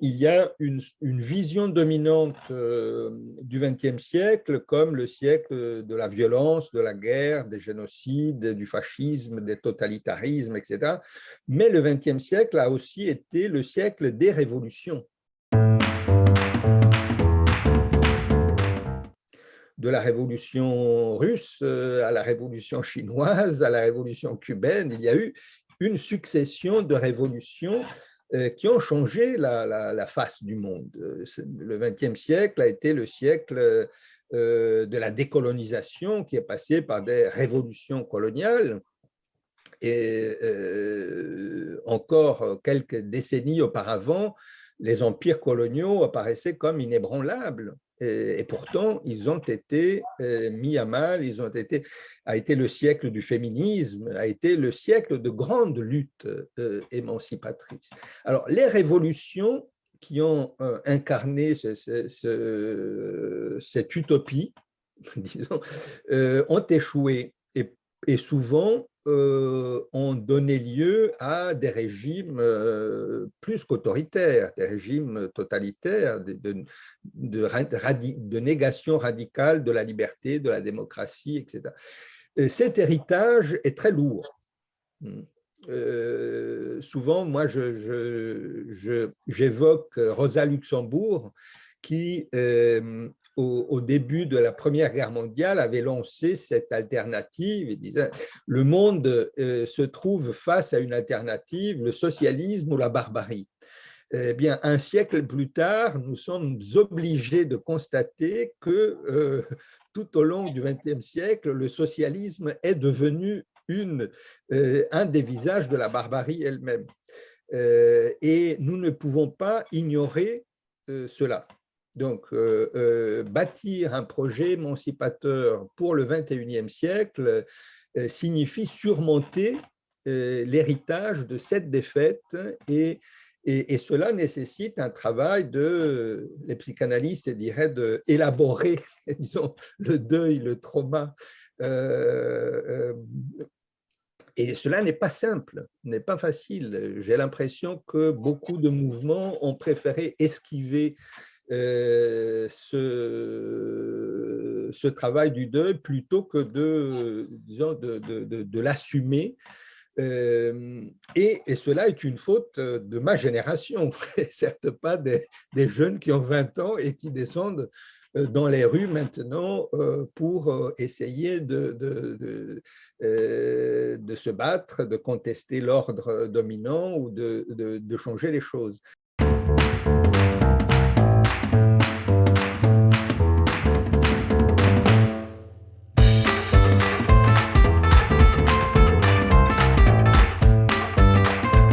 il y a une vision dominante du XXe siècle comme le siècle de la violence, de la guerre, des génocides, du fascisme, des totalitarismes, etc. Mais le XXe siècle a aussi été le siècle des révolutions. De la révolution russe à la révolution chinoise, à la révolution cubaine, il y a eu une succession de révolutions qui ont changé la face du monde. Le XXe siècle a été le siècle de la décolonisation qui est passé par des révolutions coloniales. Et encore quelques décennies auparavant, les empires coloniaux apparaissaient comme inébranlables. Et pourtant, ils ont été mis à mal, a été le siècle du féminisme, a été le siècle de grandes luttes émancipatrices. Alors, les révolutions qui ont incarné cette utopie, disons, ont échoué et souvent ont donné lieu à des régimes plus qu'autoritaires, des régimes totalitaires, de négation radicale de la liberté, de la démocratie, etc. Cet héritage est très lourd. Souvent, moi, j'évoque Rosa Luxembourg, qui, au début de la Première Guerre mondiale, avait lancé cette alternative. Il disait, le monde se trouve face à une alternative, le socialisme ou la barbarie. Eh bien, un siècle plus tard, nous sommes obligés de constater que tout au long du XXe siècle, le socialisme est devenu un des visages de la barbarie elle-même. Et nous ne pouvons pas ignorer cela. Donc, bâtir un projet émancipateur pour le XXIe siècle signifie surmonter l'héritage de cette défaite et cela nécessite un travail les psychanalystes diraient d'élaborer, disons, le deuil, le trauma. Et cela n'est pas simple, n'est pas facile. J'ai l'impression que beaucoup de mouvements ont préféré esquiver ce travail du deuil plutôt que disons, de l'assumer. Et cela est une faute de ma génération, certes pas des jeunes qui ont 20 ans et qui descendent dans les rues maintenant pour essayer de se battre, de contester l'ordre dominant ou de changer les choses.